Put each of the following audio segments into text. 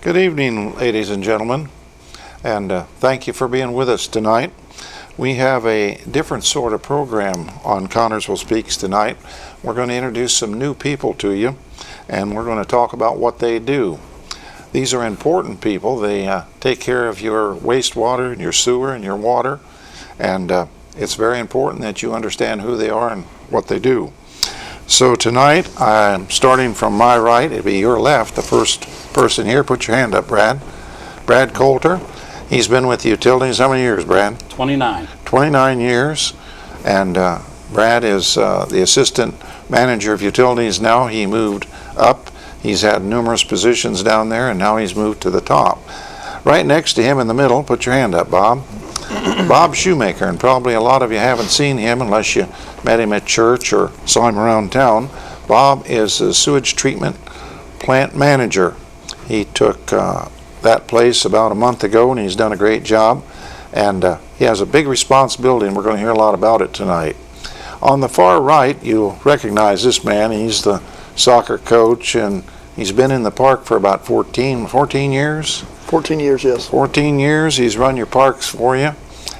Good evening, ladies and gentlemen, and thank you for being with us tonight. We have a different sort of program on Connersville Speaks tonight. We're going to introduce some new people to you, and we're going to talk about what they do. These are important people. They take care of your wastewater and your sewer and your water, and it's very important that you understand who they are and what they do. So tonight, I'm starting from my right. It'll be your left. The first person here, put your hand up, Brad. Brad Coulter. He's been with the utilities. How many years, Brad? 29. 29 years. And Brad is the assistant manager of utilities now. He moved up. He's had numerous positions down there, and now he's moved to the top. Right next to him in the middle, put your hand up, Bob. Bob Shoemaker, and probably a lot of you haven't seen him unless you met him at church or saw him around town. Bob is a sewage treatment plant manager. He took that place about a month ago, and he's done a great job. And he has a big responsibility, and we're going to hear a lot about it tonight. On the far right, you'll recognize this man. He's the soccer coach, and he's been in the park for about 14 years. 14 years, yes. 14 years. He's run your parks for you,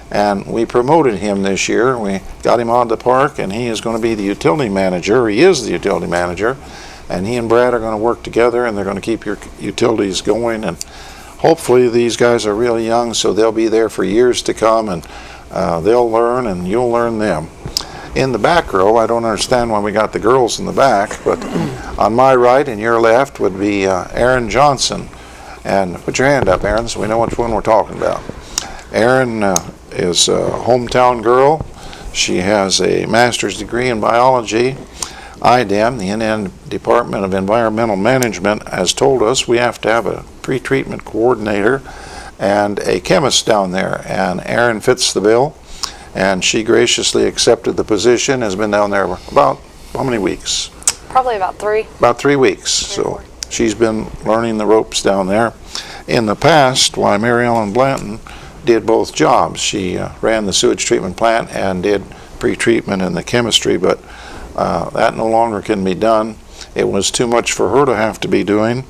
and we promoted him this year. We got him out of the park, and he is going to be the utility manager. He is the utility manager, and he and Brad are going to work together, and they're going to keep your utilities going. And hopefully these guys are really young, so they'll be there for years to come, and they'll learn, and you'll learn them. In the back row, I don't understand why we got the girls in the back, but on my right and your left would be Erin Johnson. And put your hand up, Erin, so we know which one we're talking about. Erin is a hometown girl. She has a master's degree in biology. IDEM, the Indiana Department of Environmental Management, has told us we have to have a pre-treatment coordinator and a chemist down there. And Erin fits the bill, and she graciously accepted the position, has been down there about how many weeks? Probably about 3. About 3 weeks. So she's been learning the ropes down there. In the past, while Mary Ellen Blanton did both jobs. She ran the sewage treatment plant and did pre-treatment and the chemistry, but that no longer can be done. It was too much for her to have to be doing,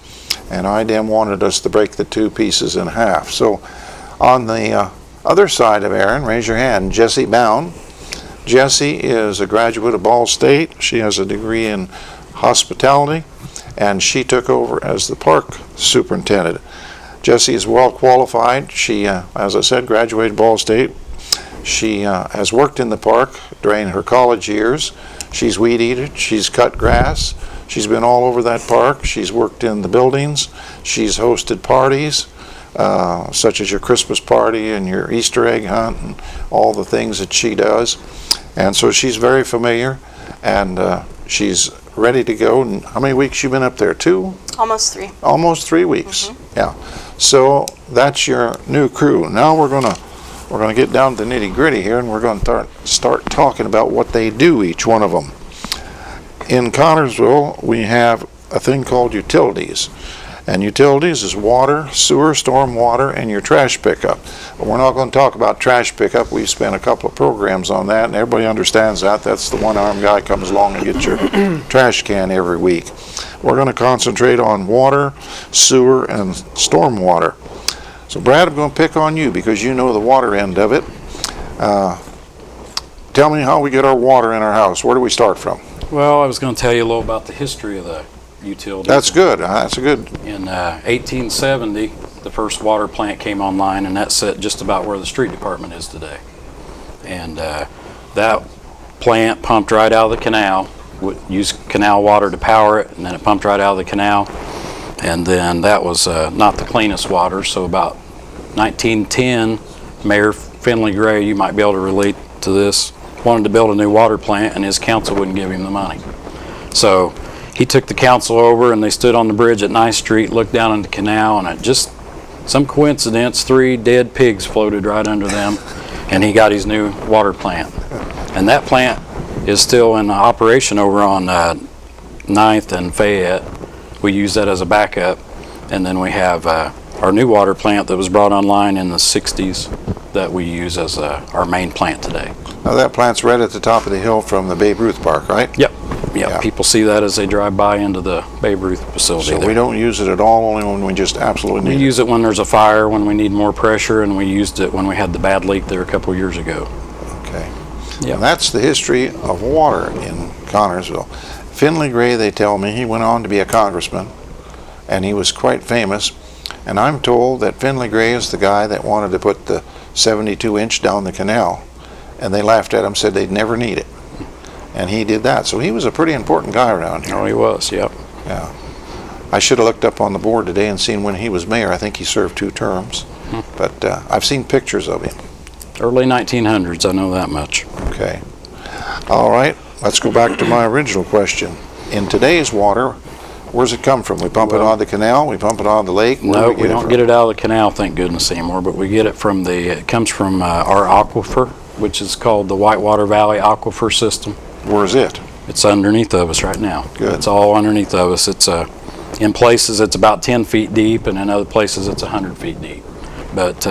and IDEM wanted us to break the two pieces in half. So on the other side of Erin, raise your hand, Jessie Bound. Jessie is a graduate of Ball State. She has a degree in hospitality, and she took over as the park superintendent. Jessie is well qualified. She, as I said, graduated Ball State. She has worked in the park during her college years. She's weed eated. She's cut grass. She's been all over that park. She's worked in the buildings. She's hosted parties, such as your Christmas party and your Easter egg hunt and all the things that she does. And so she's very familiar, and she's ready to go. And how many weeks you been up there? 2? Almost 3. Almost 3 weeks. Mm-hmm. Yeah. So that's your new crew. Now we're gonna get down to the nitty gritty here, and we're going to start talking about what they do, each one of them. In Connersville, we have a thing called utilities. And utilities is water, sewer, storm water, and your trash pickup. But we're not going to talk about trash pickup. We've spent a couple of programs on that, and everybody understands that. That's the one-armed guy comes along and gets your trash can every week. We're going to concentrate on water, sewer, and storm water. So Brad, I'm going to pick on you because you know the water end of it. Tell me how we get our water in our house. Where do we start from? Well, I was going to tell you a little about the history of the utility. That's good. That's a good. In 1870, the first water plant came online, and that set just about where the street department is today. And that plant pumped right out of the canal, would use canal water to power it, and then it pumped right out of the canal. And then that was not the cleanest water, so about 1910, Mayor Finley Gray, you might be able to relate to this, wanted to build a new water plant, and his council wouldn't give him the money. So he took the council over, and they stood on the bridge at 9th Street, looked down in the canal, and it just, some coincidence, 3 dead pigs floated right under them, and he got his new water plant. And that plant is still in operation over on 9th and Fayette. We use that as a backup, and then we have our new water plant that was brought online in the 60s that we use as our main plant today. Now that plant's right at the top of the hill from the Babe Ruth Park, right? Yep. Yeah, people see that as they drive by into the Babe Ruth facility. So there. we don't use it at all, only when we just absolutely We need it. use it when there's a fire, when we need more pressure, and we used it when we had the bad leak there a couple years ago. Okay. Yeah. And that's the history of water in Connersville. Finley Gray, they tell me, he went on to be a congressman, and he was quite famous. And I'm told that Finley Gray is the guy that wanted to put the 72-inch down the canal, and they laughed at him, said they'd never need it. And he did that. So he was a pretty important guy around here. Oh, he was, yep. Yeah. I should have looked up on the board today and seen when he was mayor. I think he served 2 terms. But I've seen pictures of him. Early 1900s, I know that much. Okay. All right. Let's go back to my original question. In today's water, where's it come from? We pump it out of the canal? We pump it out of the lake? Where No, do we don't get it out of the canal, thank goodness, anymore, but we get it from it comes from our aquifer, which is called the Whitewater Valley Aquifer System. Where's it? It's underneath of us right now. Good. It's all underneath of us. It's in places it's about 10 feet deep, and in other places it's 100 feet deep. But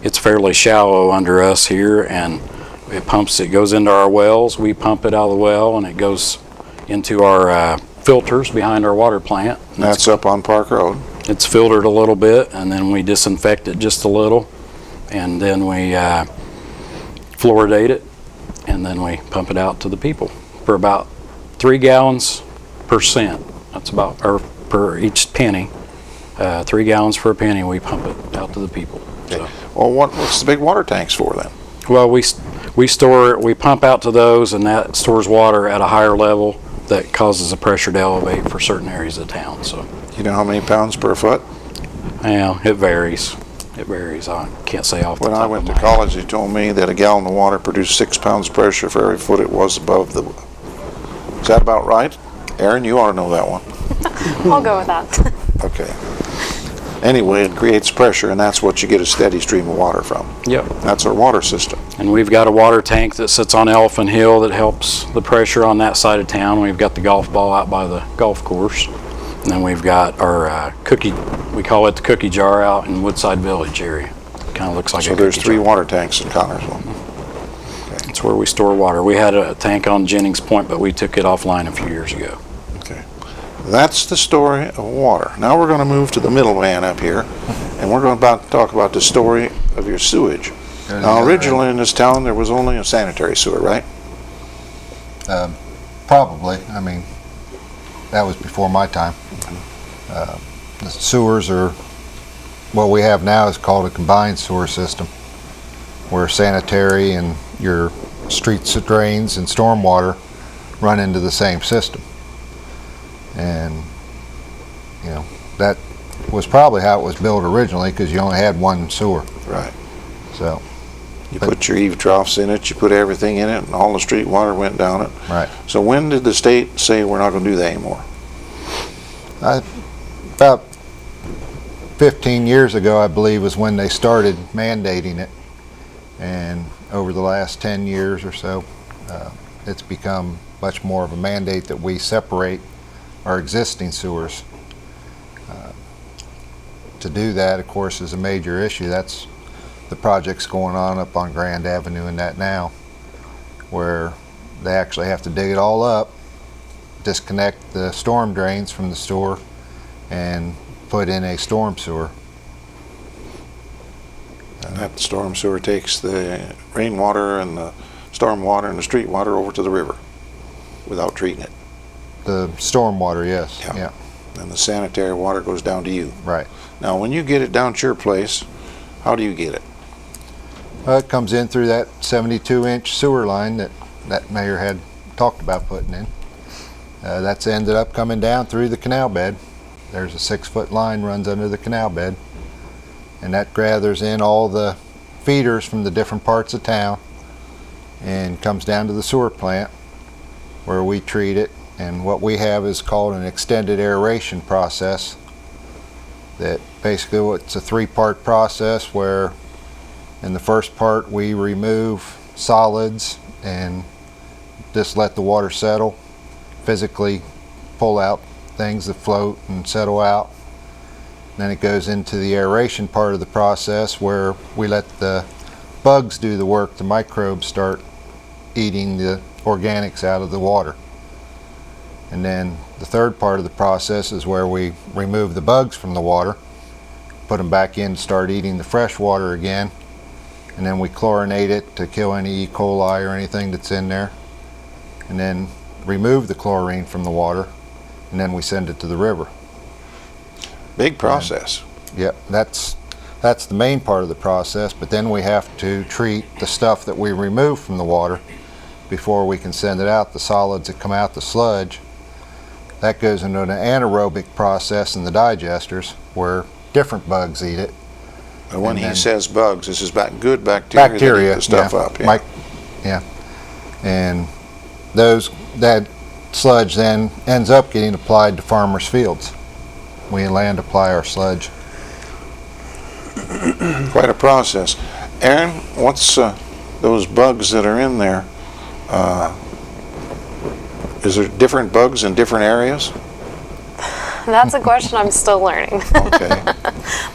it's fairly shallow under us here, and it goes into our wells. We pump it out of the well, and it goes into our filters behind our water plant. That's up on Park Road. It's filtered a little bit, and then we disinfect it just a little, and then we fluoridate it, and then we pump it out to the people for about 3 gallons per cent. That's about, or per each penny. 3 gallons for a penny, we pump it out to the people. So. Well, what's the big water tanks for then? Well, we pump out to those, and that stores water at a higher level that causes the pressure to elevate for certain areas of town. So, You know how many pounds per foot? yeah, it varies. It varies. I can't say off the When top I of went to my head. college, they told me that a gallon of water produced 6 pounds of pressure for every foot it was above the... Is that about right? Aaron, you ought to know that one. I'll go with that. Okay. Anyway, it creates pressure, and that's what you get a steady stream of water from. Yep. That's our water system. And we've got a water tank that sits on Elephant Hill that helps the pressure on that side of town. We've got the golf ball out by the golf course. And then we've got our we call it the cookie jar out in Woodside Village area. Kind of looks like a So cookie there's 3 jar. water tanks in Connersville. It's where we store water. We had a tank on Jennings Point, but we took it offline a few years ago. Okay. That's the story of water. Now we're going to move to the middleman up here, and we're going to talk about the story of your sewage. Now, originally in this town, there was only a sanitary sewer, right? Probably. I mean, that was before my time. The sewers are, what we have now is called a combined sewer system, where sanitary and your streets drains and stormwater run into the same system. And, you know, that was probably how it was built originally, because you only had one sewer. Right. So, You put your eave troughs in it, you put everything in it, and all the street water went down it. right. So when did the state say we're not going to do that anymore? About 15 years ago, I believe, was when they started mandating it. And over the last 10 years or so, it's become much more of a mandate that we separate our existing sewers. To do that, of course, is a major issue. That's the projects going on up on Grand Avenue and that now, where they actually have to dig it all up, disconnect the storm drains from the sewer, and put in a storm sewer. And that storm sewer takes the rainwater and the storm water and the street water over to the river without treating it. The storm water, yes. Yeah. Yeah, And the sanitary water goes down to you. right. Now, when you get it down to your place, how do you get it? It comes in through that 72-inch sewer line that mayor had talked about putting in. That's ended up coming down through the canal bed. There's a 6-foot line runs under the canal bed, and that gathers in all the feeders from the different parts of town and comes down to the sewer plant, where we treat it. And what we have is called an extended aeration process. That basically, it's a 3-part process, where in the first part we remove solids and just let the water settle, physically pull out things that float and settle out. Then it goes into the aeration part of the process, where we let the bugs do the work. The microbes start eating the organics out of the water. And then the third part of the process is where we remove the bugs from the water, put them back in to start eating the fresh water again, and then we chlorinate it to kill any E. coli or anything that's in there, and then remove the chlorine from the water, and then we send it to the river. Big process. Yep, that's the main part of the process, but then we have to treat the stuff that we remove from the water before we can send it out. The solids that come out, the sludge, that goes into an anaerobic process in the digesters where different bugs eat it. And when And he then- says bugs, this is good bacteria, that eat the stuff yeah. up. Yeah. And that sludge then ends up getting applied to farmers' fields. We land apply our sludge. Quite a process. Aaron, what's those bugs that are in there? Is there different bugs in different areas? That's a question I'm still learning. Okay.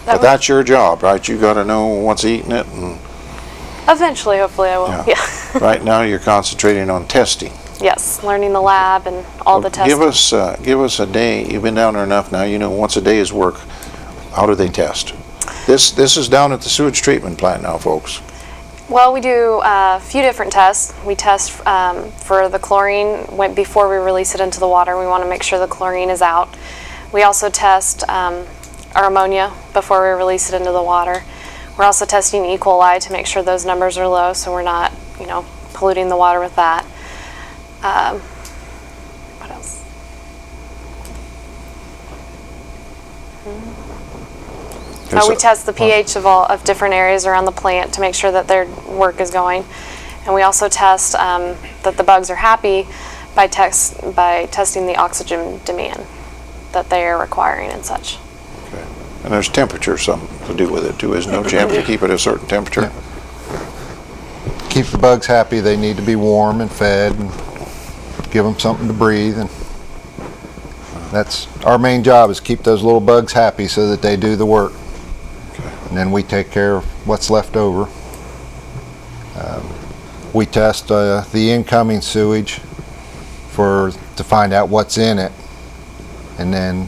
But that's your job, right? You got to know what's eating it. And Eventually, hopefully I will. Yeah. Yeah. right now you're concentrating on testing. Yes, learning the lab and all the testing. Give us a day. You've been down there enough now. You know once a day's work. How do they test? This is down at the sewage treatment plant now, folks. Well, we do a few different tests. We test for the chlorine before we release it into the water. We want to make sure the chlorine is out. We also test our ammonia before we release it into the water. We're also testing E. coli to make sure those numbers are low, so we're not, polluting the water with that. What else? We test the pH of different areas around the plant to make sure that their work is going, and we also test that the bugs are happy by testing the oxygen demand that they are requiring and such. Okay. And there's temperature something to do with it too, isn't there, Jim? To keep it at a certain temperature. Yeah. Keep the bugs happy, they need to be warm and fed, and give them something to breathe. And that's our main job, is keep those little bugs happy so that they do the work. And then we take care of what's left over. We test the incoming sewage to find out what's in it, and then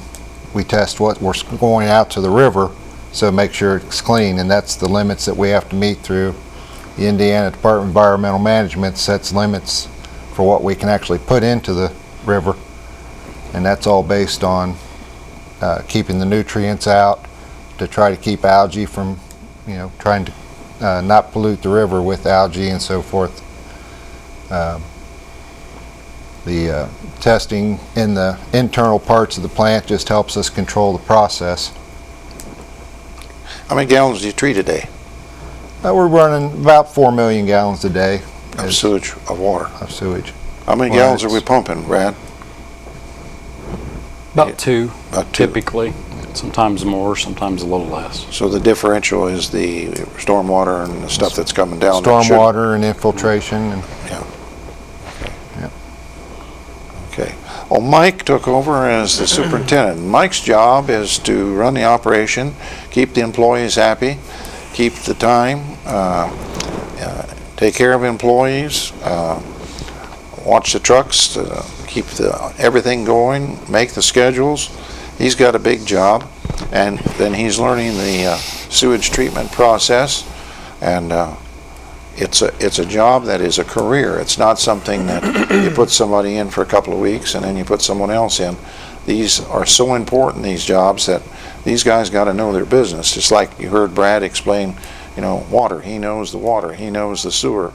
we test what we're going out to the river, so make sure it's clean. And that's the limits that we have to meet through the Indiana Department of Environmental Management. Sets limits for what we can actually put into the river, and that's all based on keeping the nutrients out, to try to keep algae from, trying to not pollute the river with algae and so forth. The testing in the internal parts of the plant just helps us control the process. How many gallons do you treat a day We're running about 4 million gallons a day of sewage, of water? of sewage. How many Well, gallons are we it's- pumping, Brad? About two, About two. typically. Sometimes more, sometimes a little less. So the differential is the stormwater and the stuff that's coming down. that should- Stormwater and infiltration. And Yeah. Okay. Yep. Okay. Well, Mike took over as the superintendent. Mike's job is to run the operation, keep the employees happy, keep the time, take care of employees, watch the trucks, keep everything going, make the schedules. He's got a big job, and then he's learning the sewage treatment process, and it's a job that is a career. It's not something that you put somebody in for a couple of weeks and then you put someone else in. These are so important, these jobs, that these guys got to know their business. Just like you heard Brad explain, water. He knows the water. He knows the sewer.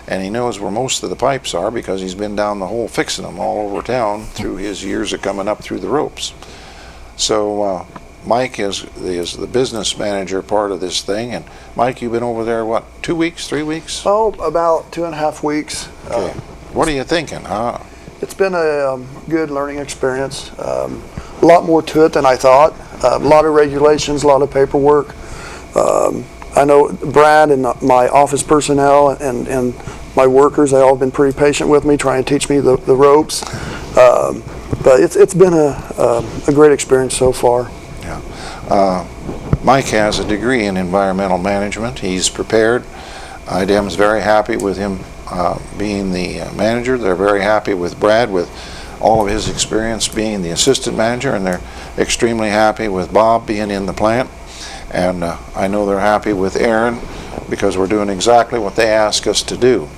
And he knows where most of the pipes are because he's been down the hole fixing them all over town through his years of coming up through the ropes. So Mike is the business manager part of this thing. And Mike, you've been over there, what, 2 weeks, 3 weeks? Oh, about 2.5 weeks. Okay. What are you thinking? It's been a good learning experience. A lot more to it than I thought. A lot of regulations, a lot of paperwork. I know Brad and my office personnel and my workers, they all have been pretty patient with me, trying to teach me the ropes. But it's been a great experience so far. Yeah. Mike has a degree in environmental management. He's prepared. IDEM's very happy with him being the manager. They're very happy with Brad with all of his experience being the assistant manager, and they're extremely happy with Bob being in the plant. And I know they're happy with Aaron because we're doing exactly what they asked us to do.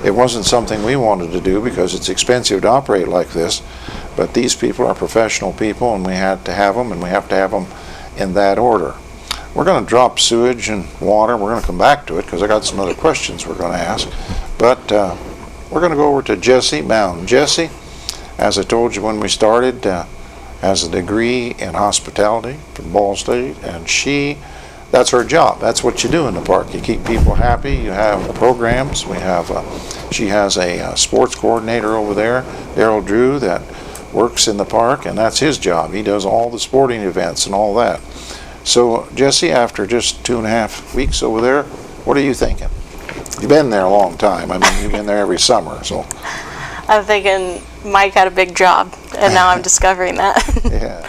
It wasn't something we wanted to do because it's expensive to operate like this, but these people are professional people and we had to have them, and we have to have them in that order. We're going to drop sewage and water. We're going to come back to it because I got some other questions we're going to ask. But we're going to go over to Jessie Mound. Jessie, as I told you when we started, has a degree in hospitality from Ball State, and that's her job. That's what you do in the park. You keep people happy. You have programs. She has a sports coordinator over there, Daryl Drew, that works in the park, and that's his job. He does all the sporting events and all that. So, Jessie, after just 2.5 weeks over there, what are you thinking? You've been there a long time. I mean, you've been there every summer, so. I'm thinking Mike had a big job, and now I'm discovering that. Yeah.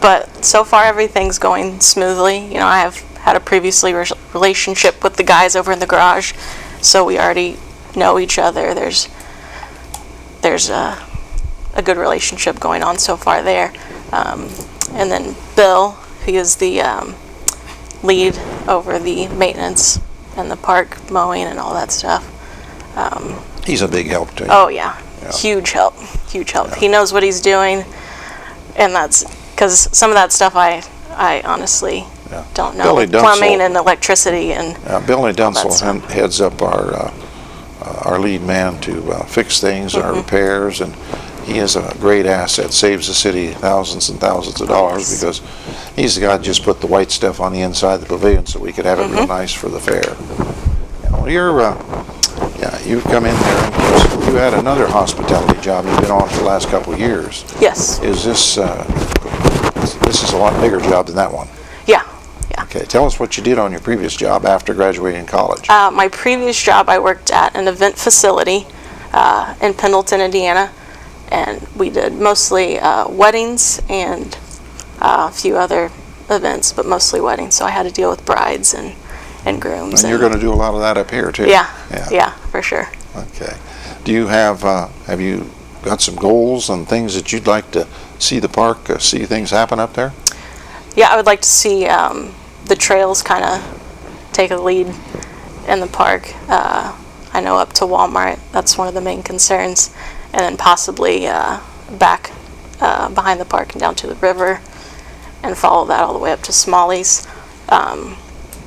But so far, everything's going smoothly. You know, I have had a previously relationship with the guys over in the garage, so we already know each other. There's a good relationship going on so far there. And then Bill, he is the lead over the maintenance and the park mowing and all that stuff. He's a big help to you. Oh yeah, Yeah. huge help. Yeah. He knows what he's doing, and that's because some of that stuff I honestly don't know. Billy Dunsel- Plumbing and electricity and Billy all that Dunsel stuff. heads up our lead man to fix things, our repairs, and he is a great asset. Saves the city thousands and thousands of dollars because he's the guy that just put the white stuff on the inside of the pavilion so we could have it real nice for the fair. You've come in there, and of course, you had another hospitality job you've been on for the last couple of years. Yes. Is this is a lot bigger job than that one? Yeah. Okay, tell us what you did on your previous job after graduating college. My previous job, I worked at an event facility in Pendleton, Indiana, and we did mostly weddings and a few other events, but mostly weddings. So I had to deal with brides and grooms. And you're going to do a lot of that up here too. Yeah, for sure. Okay. Do you have you got some goals and things that you'd like to see the park, see things happen up there? Yeah, I would like to see the trails kind of take a lead in the park. I know up to Walmart, that's one of the main concerns, and then possibly back behind the park and down to the river and follow that all the way up to Smalley's.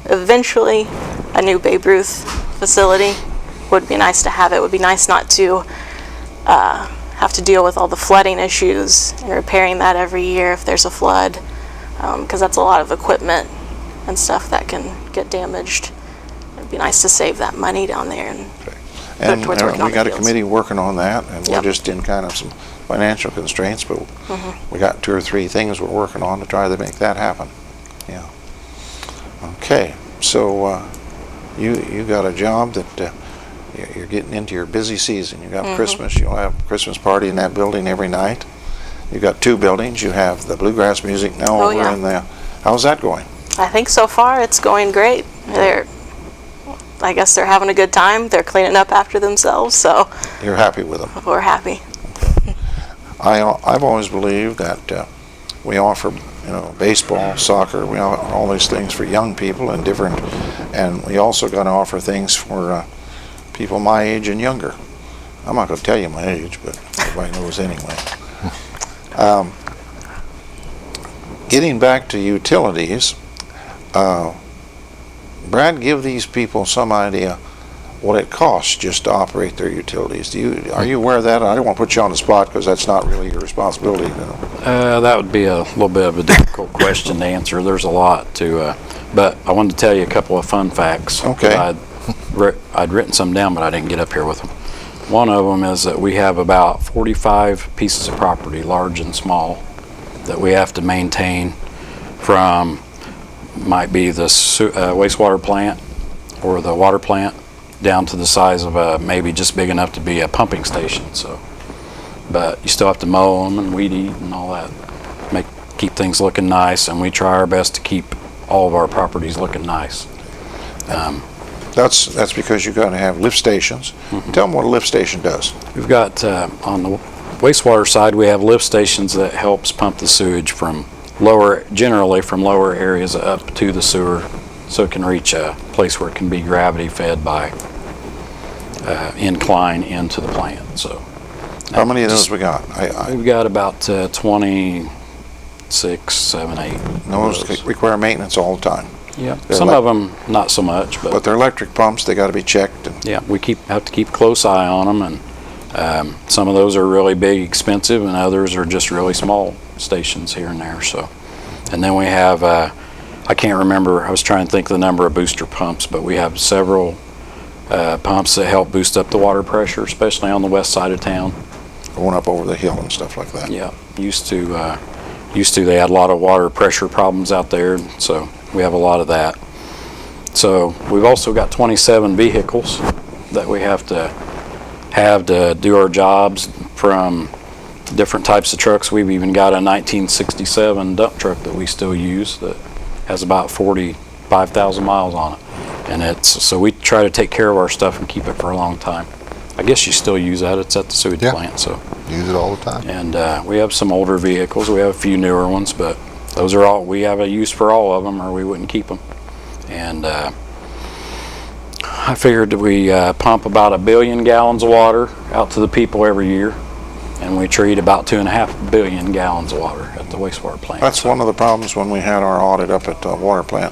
Eventually, a new Babe Ruth facility would be nice to have. It would be nice not to have to deal with all the flooding issues and repairing that every year if there's a flood, because that's a lot of equipment and stuff that can get damaged. It'd be nice to save that money down there and put it towards working on we got the a fields. committee working on that, and we're Yep. just in kind of some financial constraints, but we got 2 or 3 things we're working on to try to make that happen. Yeah. Okay, so you got a job that you're getting into your busy season. You got Christmas. You'll have a Christmas party in that building every night. You've got 2 buildings. You have the bluegrass music now over yeah. in the. How's that going? I think so far it's going great. I guess they're having a good time. They're cleaning up after themselves, so You're happy with them? we're happy. I've always believed that we offer, baseball, soccer, we offer all these things for young people and we also got to offer things for people my age and younger. I'm not going to tell you my age, but everybody knows anyway. Getting back to utilities, Brad, give these people some idea what it costs just to operate their utilities. Are you aware of that? I don't want to put you on the spot because that's not really your responsibility. That would be a little bit of a difficult question to answer. There's a lot to, but I wanted to tell you a couple of fun facts. Okay. That I'd written some down, but I didn't get up here with them. One of them is that we have about 45 pieces of property, large and small, that we have to maintain, from might be the wastewater plant or the water plant down to the size of maybe just big enough to be a pumping station. So, but you still have to mow them and weed eat and all that, keep things looking nice, and we try our best to keep all of our properties looking nice. That's because you've got to have lift stations. Tell them what a lift station does. We've got on the wastewater side, we have lift stations that helps pump the sewage from generally from lower areas up to the sewer, so it can reach a place where it can be gravity fed by incline into the plant. So How many of those we got? we've got about 26, 7, 8. Those require maintenance all the time. Yeah, They're some like- of them not so much, But they're electric pumps, they got to be checked. yeah, we have to keep a close eye on them, and some of those are really big, expensive, and others are just really small stations here and there. So, and then we have I can't remember. I was trying to think of the number of booster pumps, but we have several pumps that help boost up the water pressure, especially on the west side of town. Going up over the hill and stuff like that. Yeah, used to they had a lot of water pressure problems out there, so we have a lot of that. So we've also got 27 vehicles that we have to do our jobs, from different types of trucks. We've even got a 1967 dump truck that we still use that has about 45,000 miles on it, and so we try to take care of our stuff and keep it for a long time. I guess you still use that. It's at the sewage plant, so. Use it all the time. And we have some older vehicles. We have a few newer ones, but those are all, we have a use for all of them, or we wouldn't keep them. And I figured we pump about 1 billion gallons of water out to the people every year, and we treat about 2.5 billion gallons of water at the wastewater plant. That's one of the problems when we had our audit up at the water plant.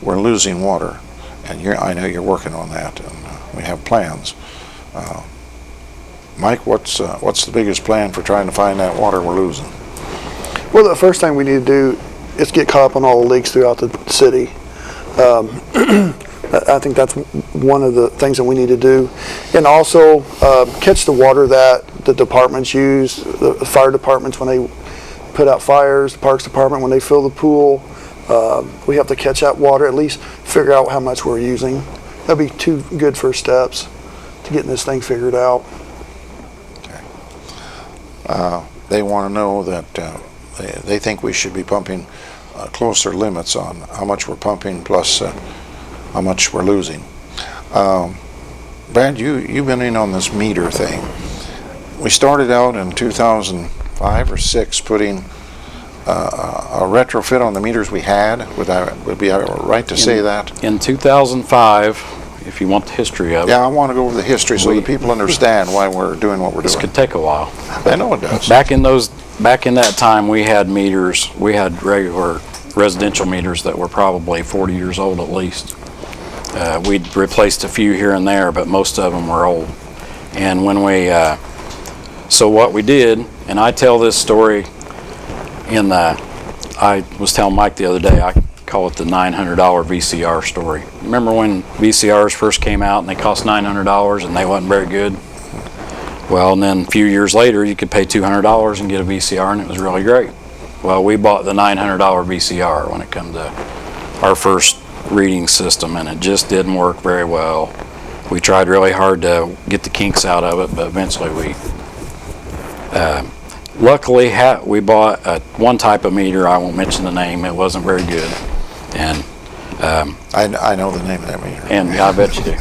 We're losing water, and I know you're working on that, and we have plans. Mike, what's the biggest plan for trying to find that water we're losing? Well, the first thing we need to do is get caught up on all the leaks throughout the city. I think that's one of the things that we need to do. And also catch the water that the departments use, the fire departments when they put out fires, the parks department when they fill the pool. We have to catch that water, at least figure out how much we're using. That'd be 2 good first steps to getting this thing figured out. They want to know that they think we should be pumping closer limits on how much we're pumping plus how much we're losing. Brad, you've been in on this meter thing. We started out in 2005 or 6 putting a retrofit on the meters we had. Would be right to say that? In 2005, if you want the history of it. Yeah, I want to go over the history so that people understand why we're doing what we're This doing. could take a while. I know it does. Back in that time, we had meters. We had regular residential meters that were probably 40 years old at least. We'd replaced a few here and there, but most of them were old. And when so what we did, and I tell this story I was telling Mike the other day, I call it the $900 VCR story. Remember when VCRs first came out and they cost $900 and they wasn't very good? Well, and then a few years later, you could pay $200 and get a VCR, and it was really great. Well, we bought the $900 VCR when it come to our first reading system, and it just didn't work very well. We tried really hard to get the kinks out of it, but eventually luckily we bought one type of meter. I won't mention the name. It wasn't very good, and I know the name of that meter. and I bet you do.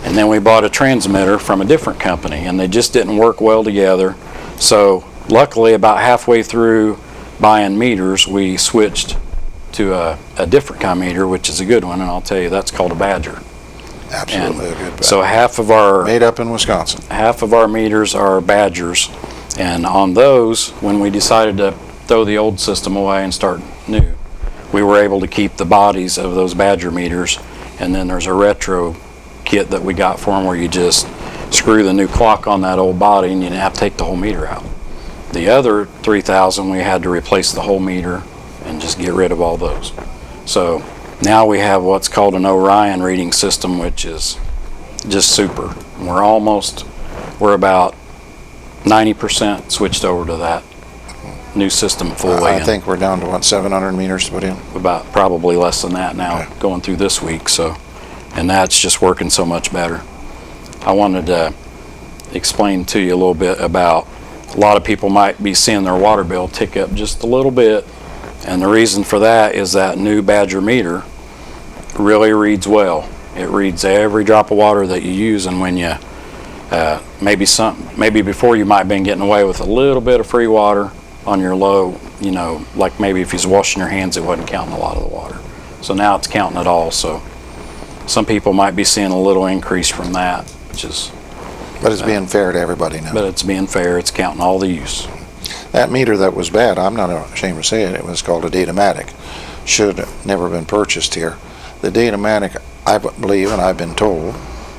And then we bought a transmitter from a different company, and they just didn't work well together. So luckily, about halfway through buying meters, we switched to a different kind of meter, which is a good one, and I'll tell you, that's called a Badger. Absolutely And a good. so half of our Made up in Wisconsin. meters are Badgers, and on those, when we decided to throw the old system away and start new, we were able to keep the bodies of those Badger meters, and then there's a retro kit that we got for them where you just screw the new clock on that old body and you didn't have to take the whole meter out. The other 3,000 we had to replace the whole meter and just get rid of all those. So now we have what's called an Orion reading system, which is just super. We're about 90% switched over to that new system full way. I think we're down to 700 meters to put in. About probably less than that now, going through this week. So, and that's just working so much better. I wanted to explain to you a little bit about, a lot of people might be seeing their water bill tick up just a little bit, and the reason for that is that new Badger meter really reads well. It reads every drop of water that you use, and when you maybe before you might have been getting away with a little bit of free water on your low, like maybe if he's washing your hands, it wasn't counting a lot of the water. So now it's counting it all. So some people might be seeing a little increase from that, which is. But it's being fair to everybody now. But it's being fair. It's counting all the use. That meter that was bad, I'm not ashamed to say it, it was called a Datamatic. Should have never been purchased here. The Datamatic, I believe, and I've been told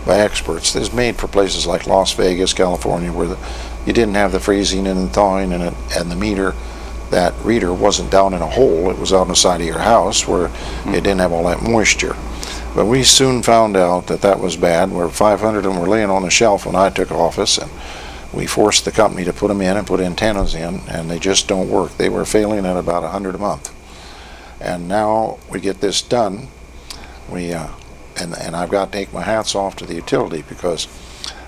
by experts, is made for places like Las Vegas, California, where you didn't have the freezing and the thawing in it, and the meter, that reader wasn't down in a hole, it was out on the side of your house where it didn't have all that moisture. But we soon found out that that was bad. Where 500 of them were laying on the shelf when I took office, and we forced the company to put them in and put antennas in, and they just don't work. They were failing at about 100 a month. And now we get this done. And I've got to take my hats off to the utility, because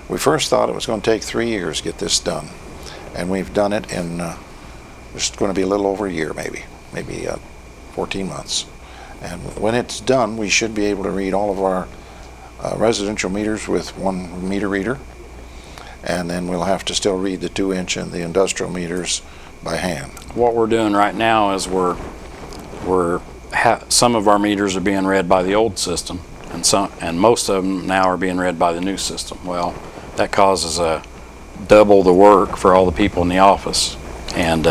we first thought it was going to take 3 years to get this done. And we've done it in, it's going to be a little over a year, maybe 14 months. And when it's done, we should be able to read all of our residential meters with one meter reader. And then we'll have to still read the 2-inch and the industrial meters by hand. What we're doing right now is some of our meters are being read by the old system, and most of them now are being read by the new system. Well, that causes double the work for all the people in the office, and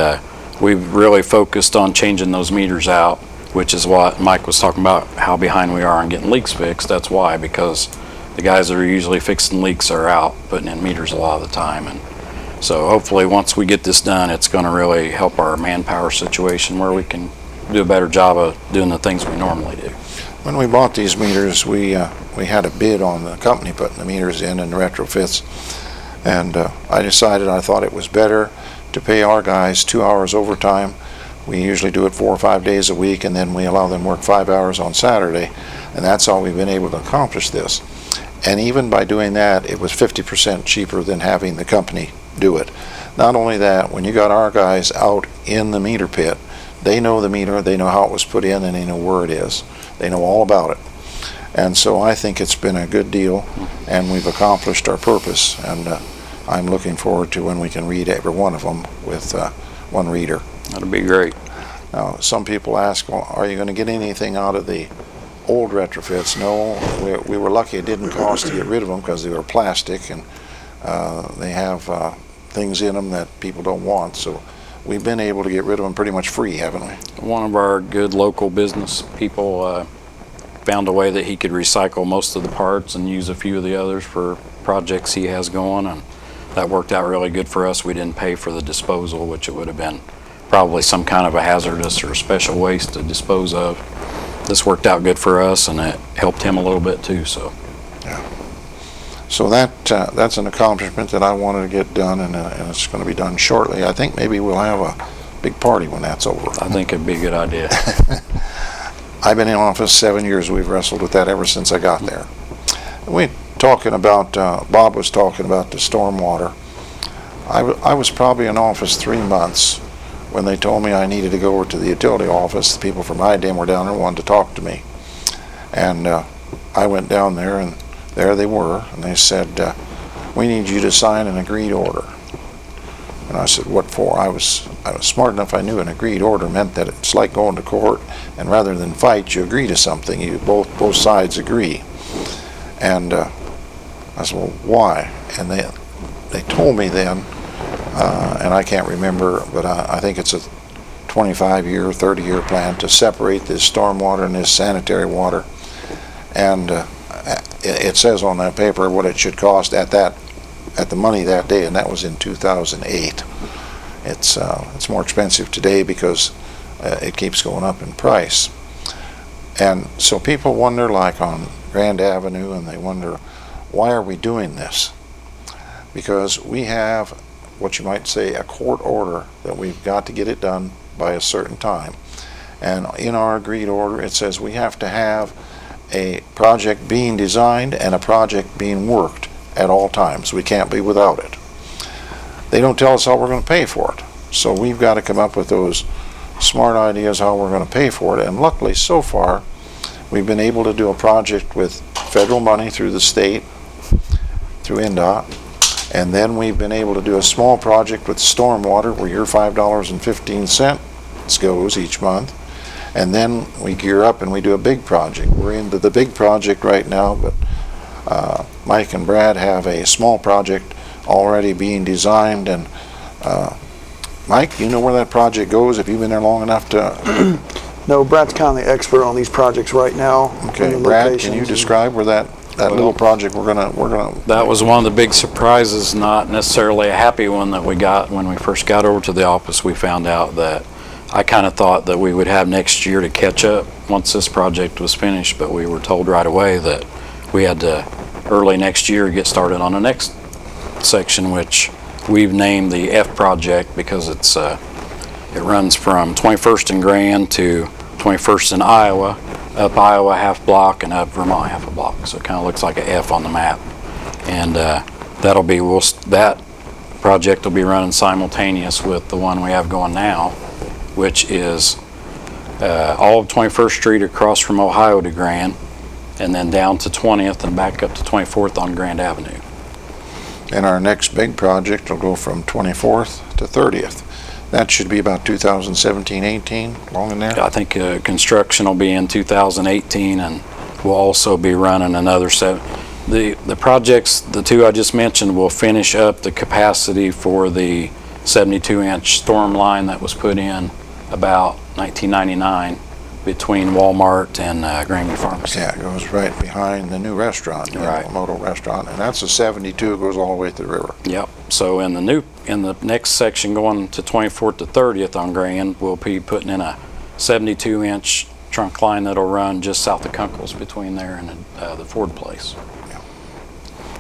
we've really focused on changing those meters out, which is what Mike was talking about, how behind we are on getting leaks fixed. That's why, because the guys that are usually fixing leaks are out putting in meters a lot of the time. And so hopefully once we get this done, it's going to really help our manpower situation, where we can do a better job of doing the things we normally do. When we bought these meters, we had a bid on the company putting the meters in and the retrofits, and I thought it was better to pay our guys 2 hours overtime. We usually do it 4 or 5 days a week, and then we allow them work 5 hours on Saturday, and that's how we've been able to accomplish this. And even by doing that, it was 50% cheaper than having the company do it. Not only that, when you got our guys out in the meter pit, they know the meter, they know how it was put in, and they know where it is. They know all about it. And so I think it's been a good deal, and we've accomplished our purpose, and I'm looking forward to when we can read every one of them with one reader. That'll be great. Now, some people ask, well, are you going to get anything out of the old retrofits? No, we were lucky it didn't cost to get rid of them, because they were plastic, and they have things in them that people don't want. So we've been able to get rid of them pretty much free, haven't we? One of our good local business people found a way that he could recycle most of the parts and use a few of the others for projects he has going, and that worked out really good for us. We didn't pay for the disposal, which it would have been probably some kind of a hazardous or special waste to dispose of. This worked out good for us, and it helped him a little bit too. So, yeah. So that's an accomplishment that I wanted to get done, and it's going to be done shortly. I think maybe we'll have a big party when that's over. I think it'd be a good idea. I've been in office 7 years. We've wrestled with that ever since I got there. Bob was talking about the stormwater. I was probably in office 3 months when they told me I needed to go over to the utility office. The people from IDEM were down there and wanted to talk to me. And I went down there, and there they were, and they said, we need you to sign an agreed order. And I said, what for? I was smart enough, I knew an agreed order meant that it's like going to court, and rather than fight, you agree to something. You both sides agree. And I said, well, why? And they told me then, and I can't remember, but I think it's a 25-year, 30-year plan to separate this stormwater and this sanitary water. And it says on that paper what it should cost at the money that day, and that was in 2008. It's more expensive today because it keeps going up in price. And so people wonder, like on Grand Avenue, and they wonder, why are we doing this? Because we have what you might say a court order that we've got to get it done by a certain time. And in our agreed order it says we have to have a project being designed and a project being worked at all times. We can't be without it. They don't tell us how we're going to pay for it. So we've got to come up with those smart ideas how we're going to pay for it. And luckily so far we've been able to do a project with federal money through the state, through NDOT, And then we've been able to do a small project with stormwater where your $5.15 goes each month. And then we gear up and we do a big project. We're into the big project right now, but Mike and Brad have a small project already being designed. And Mike, you know where that project goes? Have you been there long enough to? No, Brad's kind of the expert on these projects right now. Okay, and the Brad, can locations you and- describe where that little project we're gonna? That was one of the big surprises, not necessarily a happy one, that we got when we first got over to the office. We found out that I kind of thought that we would have next year to catch up once this project was finished, but we were told right away that we had to early next year get started on the next section, which we've named the F project because it runs from 21st and Grand to 21st in Iowa, up Iowa half block and up Vermont half a block. So it kind of looks like an F on the map. And that project will be running simultaneous with the one we have going now, which is all of 21st Street across from Ohio to Grand, and then down to 20th and back up to 24th on Grand Avenue. And our next big project will go from 24th to 30th. That should be about 2017-18, long in there. I think construction will be in 2018, and we'll also be running another the projects, the two I just mentioned, will finish up the capacity for the 72-inch storm line that was put in about 1999 between Walmart and Grandview Pharmacy. Yeah, it goes right behind the new restaurant, Right. Moto restaurant, and that's a 72. It goes all the way to the river. Yep. So in the next section going to 24th to 30th on Grand, we'll be putting in a 72-inch trunk line that'll run just south of Kunkel's between there and the Ford place.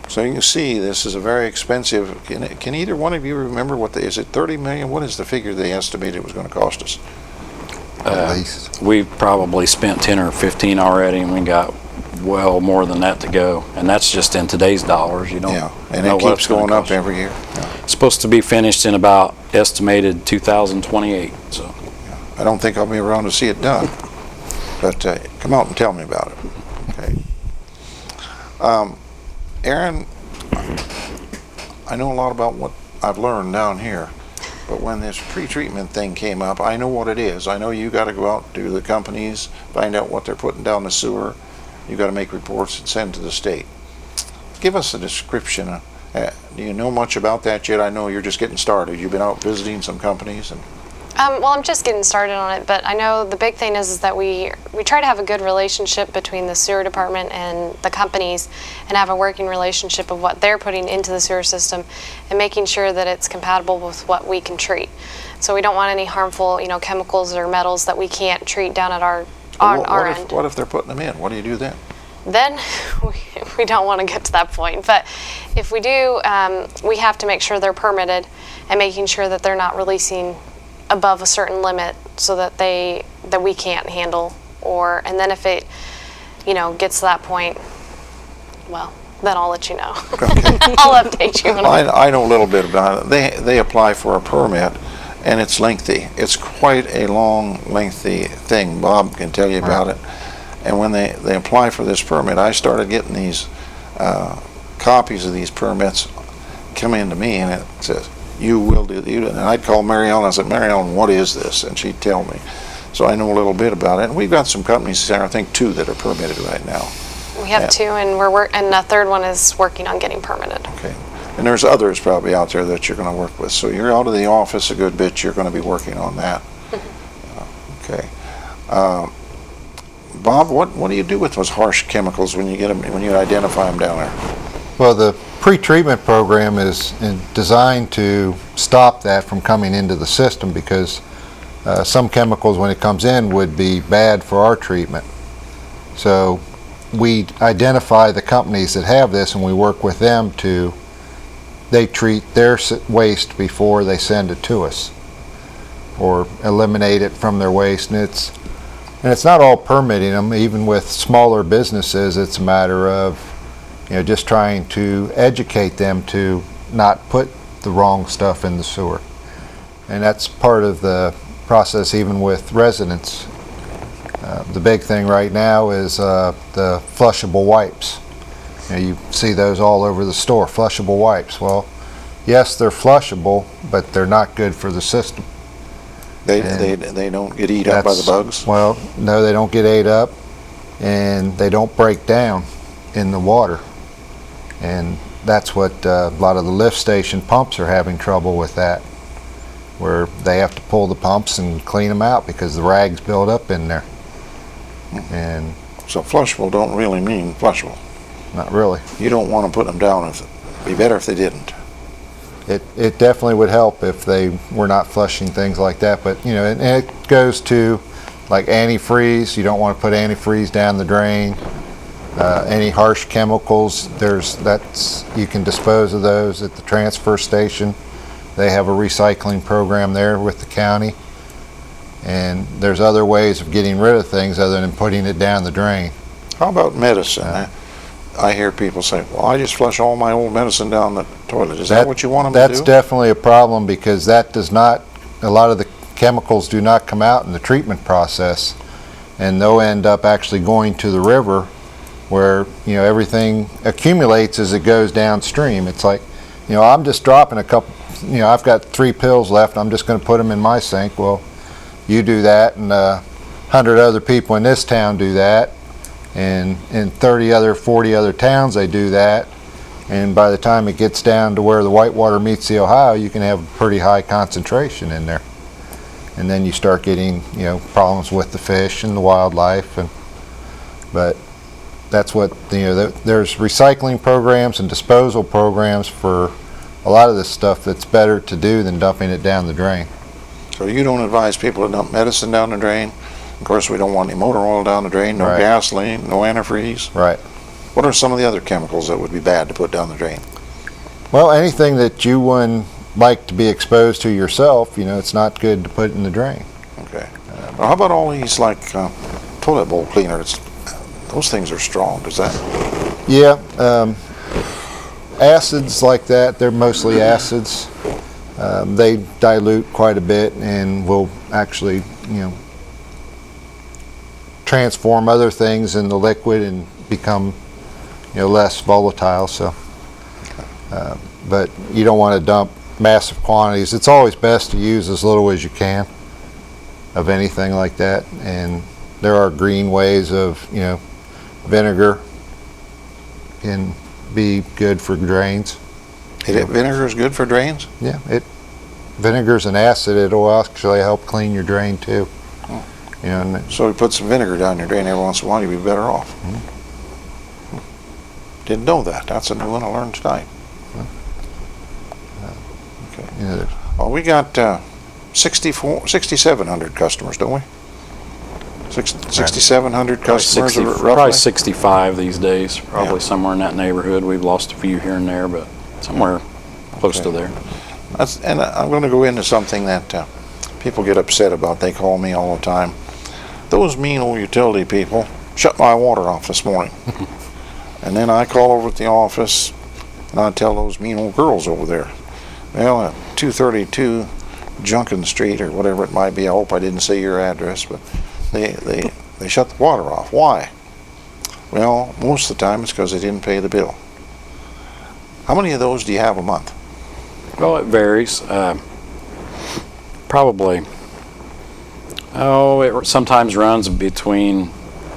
So you can see this is a very expensive. Can either one of you remember is it 30 million? What is the figure they estimated it was going to cost us? At least. We've probably spent 10 or 15 already, and we got well more than that to go. And that's just in today's dollars. You don't Yeah, and know it what keeps it's gonna going up cost. every year. Yeah. It's supposed to be finished in about estimated 2028. So I don't think I'll be around to see it done, but come out and tell me about it. Okay. Aaron, I know a lot about what I've learned down here, but when this pre-treatment thing came up, I know what it is. I know you got to go out to the companies, find out what they're putting down the sewer. You got to make reports and send to the state. Give us a description. Do you know much about that yet? I know you're just getting started. You've been out visiting some companies and. Well, I'm just getting started on it, but I know the big thing is that we try to have a good relationship between the sewer department and the companies, and have a working relationship of what they're putting into the sewer system, and making sure that it's compatible with what we can treat. So we don't want any harmful, chemicals or metals that we can't treat down at our end. What if they're putting them in? What do you do then? Then we don't want to get to that point. But if we do, we have to make sure they're permitted, and making sure that they're not releasing above a certain limit so that we can't handle, and then if it gets to that point, well, then I'll let you know. Okay. I'll update you. I know a little bit about it. They apply for a permit, and it's lengthy. It's quite a long, lengthy thing. Bob can tell you about it. And when they apply for this permit, I started getting these copies of these permits coming into me, and it says, you will do that. And I'd call Mary Ellen. I said, Mary Ellen, what is this? And she'd tell me. So I know a little bit about it. And we've got some companies there, I think 2 that are permitted right now. We have 2, and and the third one is working on getting permitted. Okay. And there's others probably out there that you're going to work with. So you're out of the office a good bit. You're going to be working on that. Okay. Bob, what do you do with those harsh chemicals when you get them, when you identify them down there? Well, the pre-treatment program is designed to stop that from coming into the system, because some chemicals, when it comes in, would be bad for our treatment. So we identify the companies that have this, and we work with them they treat their waste before they send it to us, or eliminate it from their waste. And it's not all permitting them. Even with smaller businesses, it's a matter of just trying to educate them to not put the wrong stuff in the sewer. And that's part of the process even with residents. The big thing right now is the flushable wipes. You see those all over the store, flushable wipes. Well, yes, they're flushable, but they're not good for the system. They don't get eat up by the bugs? Well, no, they don't get ate up, and they don't break down in the water. And that's what a lot of the lift station pumps are having trouble with, that, where they have to pull the pumps and clean them out because the rags build up in there. And So flushable don't really mean flushable. not really. You don't want to put them down. It'd be better if they didn't. It definitely would help if they were not flushing things like that, but you know, and it goes to like antifreeze. You don't want to put antifreeze down the drain. Any harsh chemicals, you can dispose of those at the transfer station. They have a recycling program there with the county, and there's other ways of getting rid of things other than putting it down the drain. How about medicine? I hear people say, well, I just flush all my old medicine down the toilet. Is that what you want them to do? That's definitely a problem, because that does not, a lot of the chemicals do not come out in the treatment process, and they'll end up actually going to the river where, you know, everything accumulates as it goes downstream. It's like, you know, I'm just dropping a couple, you know, I've got 3 pills left, I'm just going to put them in my sink. Well, you do that, and 100 other people in this town do that, and in 40 other towns they do that, and by the time it gets down to where the Whitewater meets the Ohio, you can have a pretty high concentration in there, and then you start getting, you know, problems with the fish and the wildlife. But that's what, you know, there's recycling programs and disposal programs for a lot of this stuff that's better to do than dumping it down the drain. So you don't advise people to dump medicine down the drain? Of course, we don't want any motor oil down the drain, no Right. gasoline, no antifreeze. Right. What are some of the other chemicals that would be bad to put down the drain? Well, anything that you wouldn't like to be exposed to yourself, you know, it's not good to put in the drain. Okay. Well, how about all these, like, toilet bowl cleaners? Those things are strong. Does that? Yeah, acids like that, they're mostly acids. They dilute quite a bit and will actually, you know, transform other things in the liquid and become, you know, less volatile. So, but you don't want to dump massive quantities. It's always best to use as little as you can of anything like that. And there are green ways of, you know, vinegar can be good for drains. Vinegar is good for drains? Yeah, vinegar's an acid. It'll actually help clean your drain too. You know, and So you put some vinegar down your drain every once in a while, you'd be better off. Didn't know that. That's a new one I learned tonight. Okay. you know, Well, we got 6,700 customers, don't we? 6,700 customers, 60, roughly? probably 65 these days, probably somewhere in that neighborhood. We've lost a few here and there, but somewhere close to there. And I'm going to go into something that people get upset about. They call me all the time. Those mean old utility people shut my water off this morning. And then I call over at the office and I tell those mean old girls over there, well, at 232 Junkin Street or whatever it might be, I hope I didn't say your address, but they shut the water off. Why? Well, most of the time it's because they didn't pay the bill. How many of those do you have a month? Well, it varies. Probably, it sometimes runs between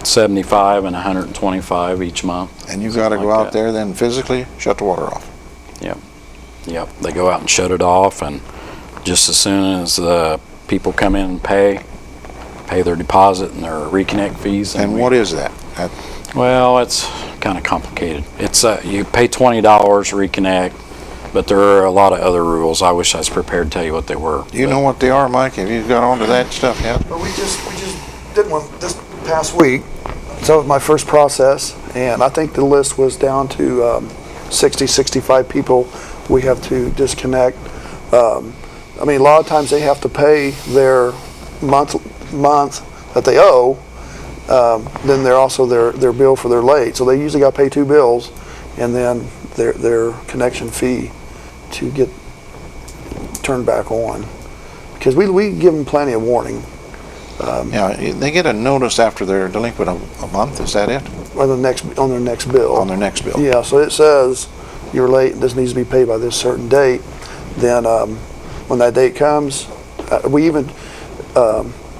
75 and 125 each month. And you got to go out there then physically shut the water off. Yep, they go out and shut it off, and just as soon as the people come in and pay their deposit and their reconnect fees. And what is that? Well, it's kind of complicated. It's you pay $20 reconnect, but there are a lot of other rules. I wish I was prepared to tell you what they were. Do you know what they are, Mike? Have you got onto that stuff yet? But we just did one this past week. So that was my first process, and I think the list was down to 60, 65 people we have to disconnect. I mean, a lot of times they have to pay their month that they owe. Then they're also their bill for their late. So they usually got to pay 2 bills, and then their connection fee to get turned back on. Because we give them plenty of warning. Yeah, they get a notice after they're delinquent a month. Is that it? On their next bill. On their next bill. Yeah, so it says you're late, this needs to be paid by this certain date. then when that date comes, we even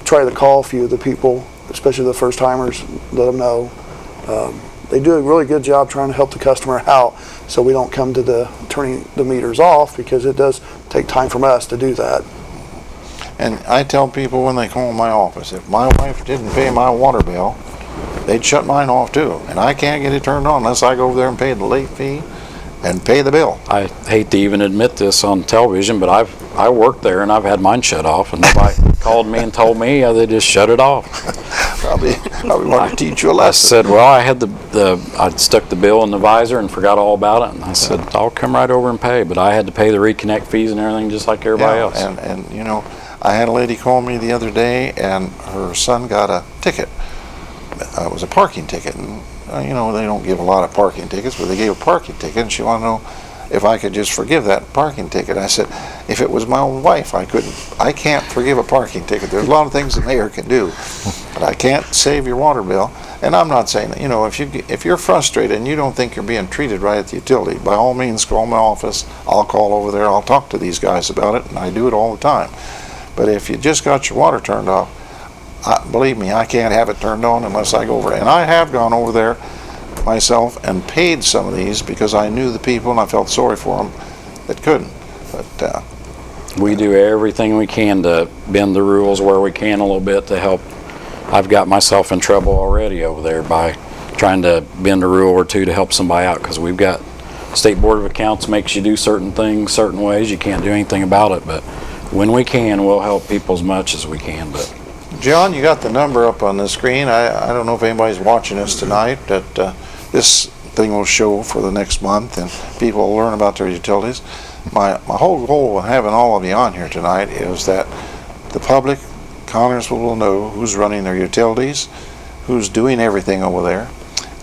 try to call a few of the people, especially the first timers, let them know. They do a really good job trying to help the customer out, so we don't come to the turning the meters off, because it does take time from us to do that. And I tell people when they call my office, if my wife didn't pay my water bill, they'd shut mine off too. And I can't get it turned on unless I go over there and pay the late fee and pay the bill. I hate to even admit this on television, but I worked there and I've had mine shut off, and nobody called me and told me. They just shut it off. Probably want to teach you a I lesson. said, well, I had I'd stuck the bill in the visor and forgot all about it, and I said, I'll come right over and pay, but I had to pay the reconnect fees and everything just like everybody else. And you know, I had a lady call me the other day, and her son got a ticket. It was a parking ticket, and you know, they don't give a lot of parking tickets, but they gave a parking ticket, and she wanted to know if I could just forgive that parking ticket. I said, if it was my own wife, I couldn't. I can't forgive a parking ticket. There's a lot of things the mayor can do, but I can't save your water bill. And I'm not saying that, you know, if you're frustrated and you don't think you're being treated right at the utility, by all means, call my office. I'll call over there. I'll talk to these guys about it, and I do it all the time. But if you just got your water turned off, believe me, I can't have it turned on unless I go over. And I have gone over there myself and paid some of these because I knew the people and I felt sorry for them that couldn't. But we do everything we can to bend the rules where we can a little bit to help. I've got myself in trouble already over there by trying to bend a rule or two to help somebody out, because we've got State Board of Accounts makes you do certain things certain ways. You can't do anything about it, but when we can, we'll help people as much as we can. But John, you got the number up on the screen. I don't know if anybody's watching us tonight, that this thing will show for the next month, and people will learn about their utilities. My whole goal of having all of you on here tonight is that the public, Connersville, will know who's running their utilities, who's doing everything over there,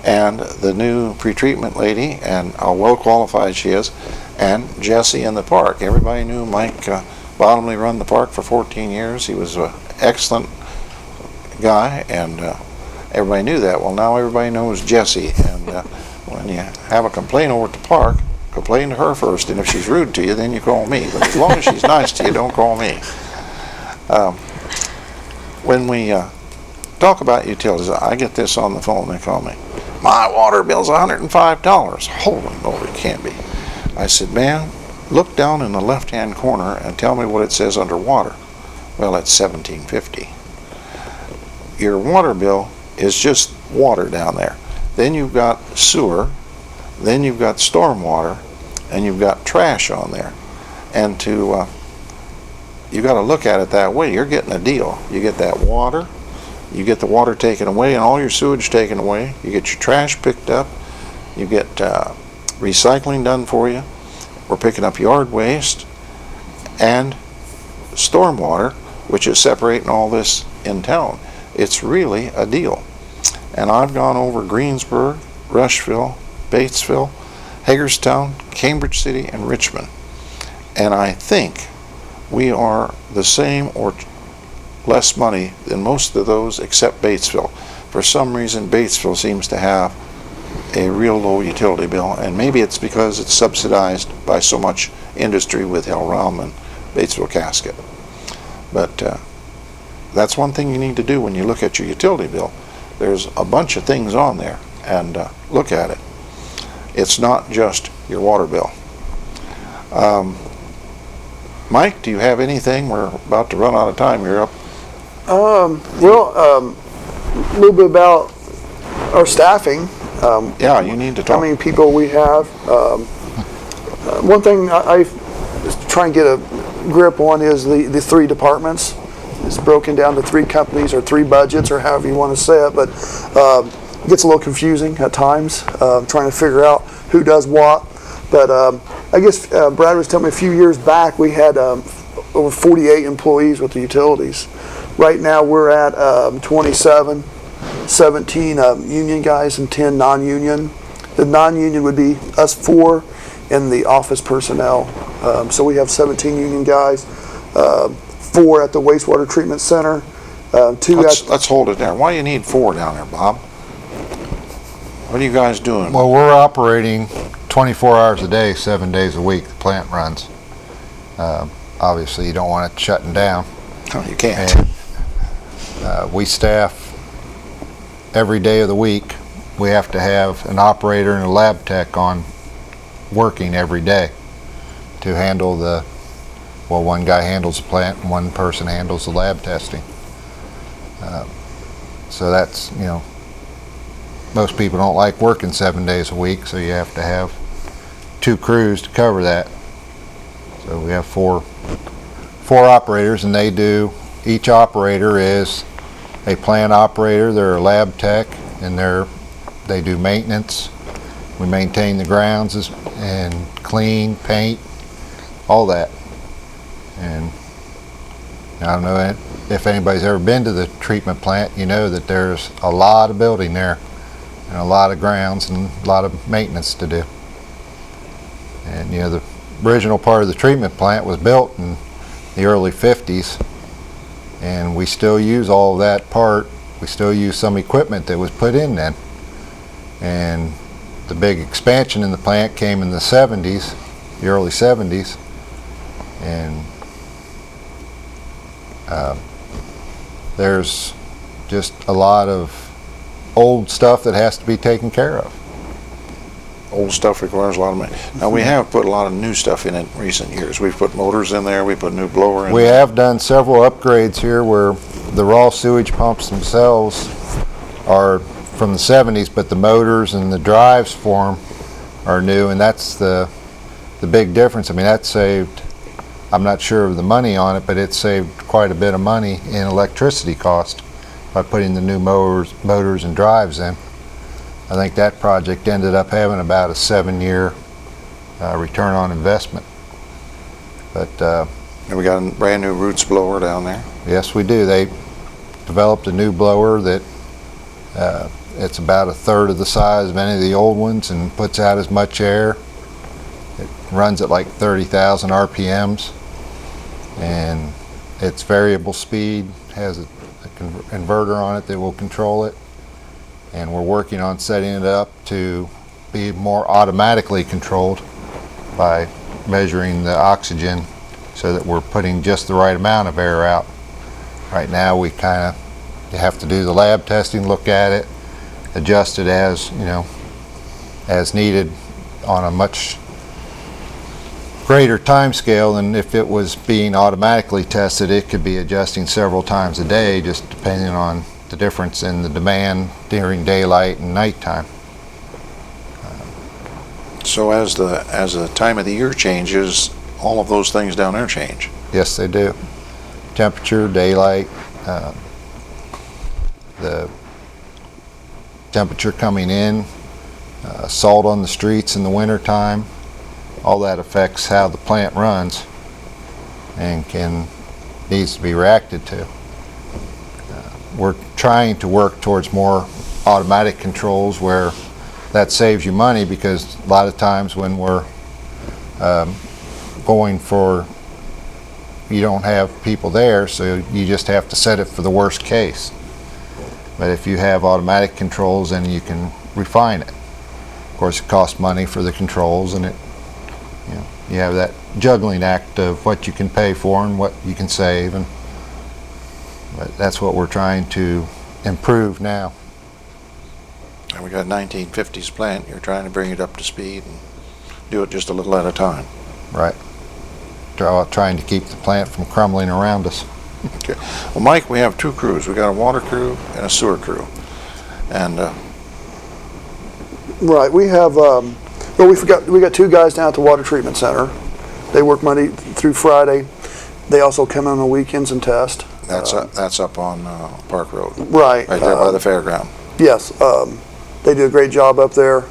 and the new pretreatment lady, and how well qualified she is, and Jesse in the park. Everybody knew Mike Bottomley run the park for 14 years. He was an excellent guy, and everybody knew that. Well, now everybody knows Jesse, and when you have a complaint over at the park, complain to her first, and if she's rude to you, then you call me. But as long as she's nice to you, don't call me. When we talk about utilities, I get this on the phone, they call me. My water bill's $105. Holy moly, it can't be. I said, man, look down in the left-hand corner and tell me what it says under water. Well, it's $17.50. Your water bill is just water down there. Then you've got sewer, then you've got stormwater, and you've got trash on there. And you got to look at it that way. You're getting a deal. You get that water, you get the water taken away and all your sewage taken away, you get your trash picked up, you get recycling done for you, we're picking up yard waste, and stormwater, which is separating all this in town. It's really a deal. And I've gone over Greensburg, Rushville, Batesville, Hagerstown, Cambridge City, and Richmond. And I think we are the same or less money than most of those except Batesville. For some reason, Batesville seems to have a real low utility bill, and maybe it's because it's subsidized by so much industry with Hell-Rom and Batesville Casket. But that's one thing you need to do when you look at your utility bill. There's a bunch of things on there, and look at it. It's not just your water bill. Mike, do you have anything? We're about to run out of time. You're up. A little bit about our staffing. Yeah, you need to talk. How many people we have. One thing I just try and get a grip on is the three departments. It's broken down to three companies or three budgets or however you want to say it, but it gets a little confusing at times, trying to figure out who does what. But I guess Brad was telling me a few years back we had over 48 employees with the utilities. Right now we're at 27, 17 union guys and 10 non-union. The non-union would be us four and the office personnel. So we have 17 union guys, 4 at the wastewater treatment center, 2 Let's hold it there. Why do you need 4 down there, Bob? What are you guys doing? Well, we're operating 24 hours a day, 7 days a week, the plant runs. Obviously, you don't want it shutting down. Oh, you can't. And we staff every day of the week. We have to have an operator and a lab tech on working every day to handle one guy handles the plant and one person handles the lab testing. So that's, most people don't like working 7 days a week, so you have to have 2 crews to cover that. So we have four operators, and each operator is a plant operator, they're a lab tech, and they do maintenance. We maintain the grounds and clean, paint, all that. And I don't know if anybody's ever been to the treatment plant, you know that there's a lot of building there and a lot of grounds and a lot of maintenance to do. And the original part of the treatment plant was built in the early 50s, and we still use all of that part. We still use some equipment that was put in then. And the big expansion in the plant came in the 70s, the early 70s, and there's just a lot of old stuff that has to be taken care of. Old stuff requires a lot of money. Now, we have put a lot of new stuff in recent years. We've put motors in there, we put a new blower in We there. have done several upgrades here where the raw sewage pumps themselves are from the 70s, but the motors and the drives for them are new, and that's the big difference. I mean, that saved, I'm not sure of the money on it, but it saved quite a bit of money in electricity cost by putting the new motors and drives in. I think that project ended up having about a 7-year return on investment. But And we got a brand new roots blower down there. yes, we do. They developed a new blower that it's about 1/3 of the size of any of the old ones and puts out as much air. It runs at like 30,000 RPMs, and it's variable speed, has an inverter on it that will control it, and we're working on setting it up to be more automatically controlled by measuring the oxygen so that we're putting just the right amount of air out. Right now we kind of have to do the lab testing, look at it, adjust it as needed on a much greater time scale than if it was being automatically tested. It could be adjusting several times a day, just depending on the difference in the demand during daylight and nighttime. So as the time of the year changes, all of those things down there change. Yes, they do. Temperature, daylight, the temperature coming in, salt on the streets in the wintertime, all that affects how the plant runs and needs to be reacted to. We're trying to work towards more automatic controls where that saves you money, because a lot of times when we're going for, you don't have people there, so you just have to set it for the worst case. But if you have automatic controls, then you can refine it. Of course, it costs money for the controls, and you have that juggling act of what you can pay for and what you can save, but that's what we're trying to improve now. And we got a 1950s plant. You're trying to bring it up to speed and do it just a little at a time. Right. Trying to keep the plant from crumbling around us. Okay. Well, Mike, we have 2 crews. We got a water crew and a sewer crew. And Right, we have, we got 2 guys down at the water treatment center. They work Monday through Friday. They also come in on the weekends and test. that's up on Park Road. Right. Right there by the fairground. Yes, they do a great job up there.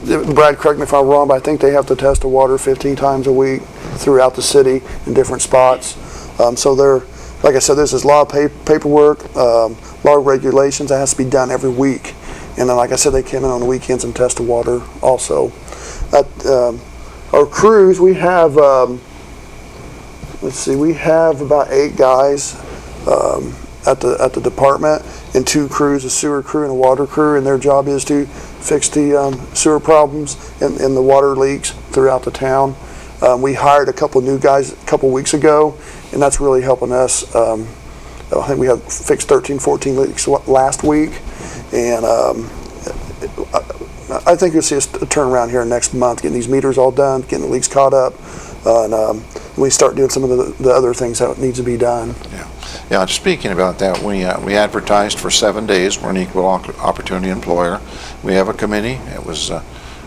Brad, correct me if I'm wrong, but I think they have to test the water 15 times a week throughout the city in different spots. So they're, like I said, there's a lot of paperwork, a lot of regulations that has to be done every week. And then, like I said, they come in on the weekends and test the water also. Our crews, we have, we have about 8 guys at the department, and 2 crews, a sewer crew and a water crew, and their job is to fix the sewer problems and the water leaks throughout the town. We hired a couple new guys a couple weeks ago, and that's really helping us. I think we had fixed 13, 14 leaks last week, and I think you'll see us turn around here next month, getting these meters all done, getting the leaks caught up, and we start doing some of the other things that needs to be done. Yeah, speaking about that, we advertised for 7 days. We're an equal opportunity employer. We have a committee. It was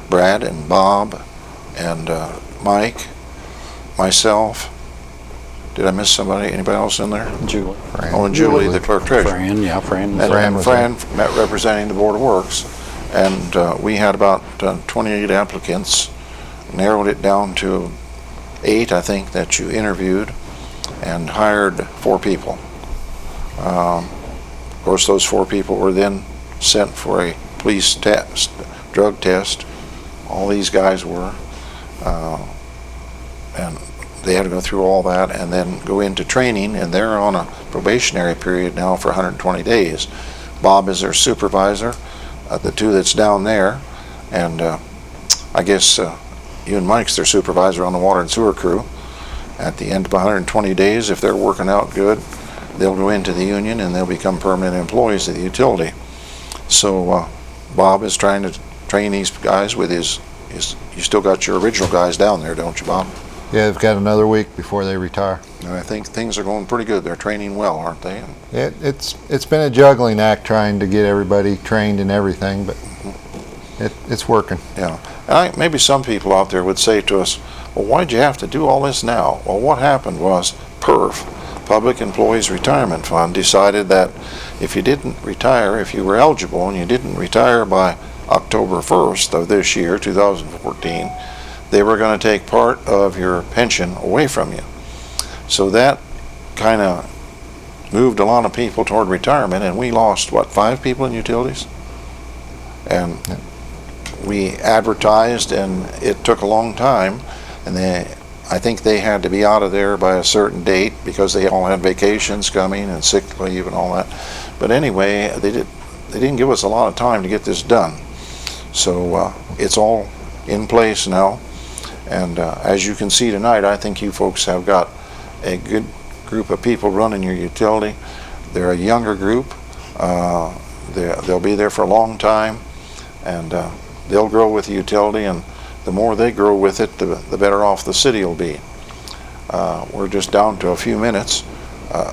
Brad and Bob and Mike, myself. Did I miss somebody? Anybody else in there? Julie. Oh, and Julie, the clerk treasurer. Fran, yeah, Fran. And Fran met representing the Board of Works. And we had about 28 applicants, narrowed it down to 8, I think, that you interviewed, and hired 4 people. Of course, those 4 people were then sent for a police test, drug test. All these guys were. And they had to go through all that and then go into training, and they're on a probationary period now for 120 days. Bob is their supervisor, the 2 that's down there, and I guess you and Mike's their supervisor on the water and sewer crew. At the end of 120 days, if they're working out good, they'll go into the union and they'll become permanent employees of the utility. So Bob is trying to train these guys with his you still got your original guys down there, don't you, Bob? Yeah, they've got another week before they retire. And I think things are going pretty good. They're training well, aren't they? It's been a juggling act trying to get everybody trained and everything, but it's working. Yeah. And maybe some people out there would say to us, well, why'd you have to do all this now? Well, what happened was PERF, Public Employees Retirement Fund, decided that if you didn't retire, if you were eligible and you didn't retire by October 1st of this year, 2014, they were going to take part of your pension away from you. So that kind of moved a lot of people toward retirement, and we lost, what, 5 people in utilities? And we advertised, and it took a long time, and I think they had to be out of there by a certain date because they all had vacations coming and sick leave and all that. But anyway, they didn't give us a lot of time to get this done. So it's all in place now, and as you can see tonight, I think you folks have got a good group of people running your utility. They're a younger group. They'll be there for a long time, and they'll grow with the utility, and the more they grow with it, the better off the city will be. We're just down to a few minutes. I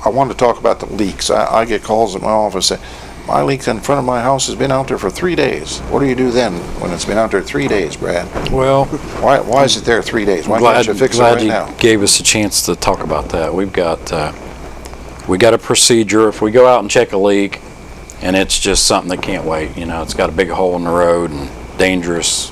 want to talk about the leaks. I get calls at my office saying, my leak in front of my house has been out there for 3 days. What do you do then when it's been out there 3 days, Brad? Well, why is it there 3 days? Why don't you fix it right now? Glad you gave us a chance to talk about that. We got a procedure. If we go out and check a leak and it's just something that can't wait, it's got a big hole in the road and dangerous,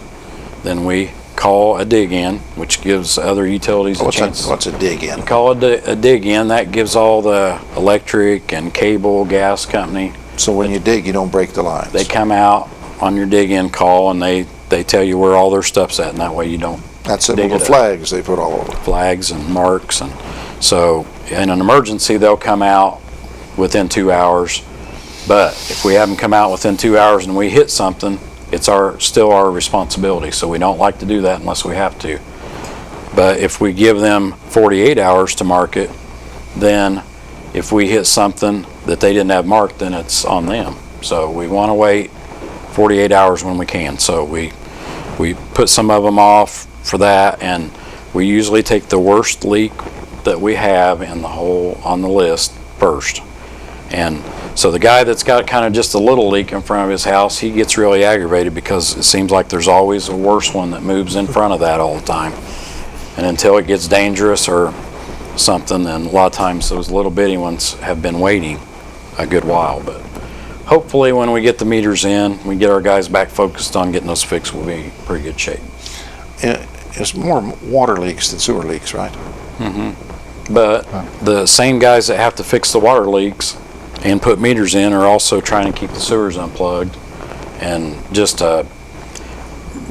then we call a dig-in, which gives other utilities a chance. What's a dig-in? You call a dig-in. That gives all the electric and cable, gas company. So when you dig, you don't break the lines? They come out on your dig-in call, and they tell you where all their stuff's at, and that way you don't That's the little flags they put all over. Flags and marks, and so in an emergency, they'll come out within 2 hours. But if we have them come out within 2 hours and we hit something, it's still our responsibility. So we don't like to do that unless we have to. But if we give them 48 hours to mark it, then if we hit something that they didn't have marked, then it's on them. So we want to wait 48 hours when we can. So we put some of them off for that, and we usually take the worst leak that we have in the whole on the list first. And so the guy that's got kind of just a little leak in front of his house, he gets really aggravated because it seems like there's always a worse one that moves in front of that all the time. And until it gets dangerous or something, then a lot of times those little bitty ones have been waiting a good while. But hopefully when we get the meters in, we get our guys back focused on getting those fixed, we'll be in pretty good shape. It's more water leaks than sewer leaks, right? Mm-hmm. But the same guys that have to fix the water leaks and put meters in are also trying to keep the sewers unplugged. And just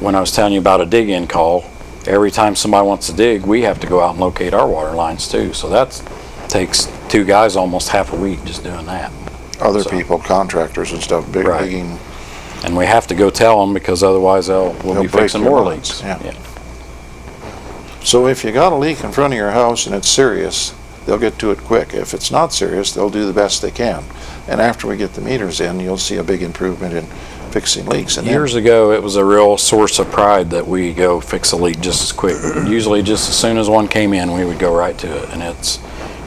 when I was telling you about a dig-in call, every time somebody wants to dig, we have to go out and locate our water lines too. So that takes 2 guys almost half a week just doing that. Other people, contractors and stuff, digging. And we have to go tell them because otherwise we'll be fixing more leaks. Yeah. So if you got a leak in front of your house and it's serious, they'll get to it quick. If it's not serious, they'll do the best they can. And after we get the meters in, you'll see a big improvement in fixing leaks. And Years ago, it was a real source of pride that we go fix a leak just as quick. Usually just as soon as one came in, we would go right to it. And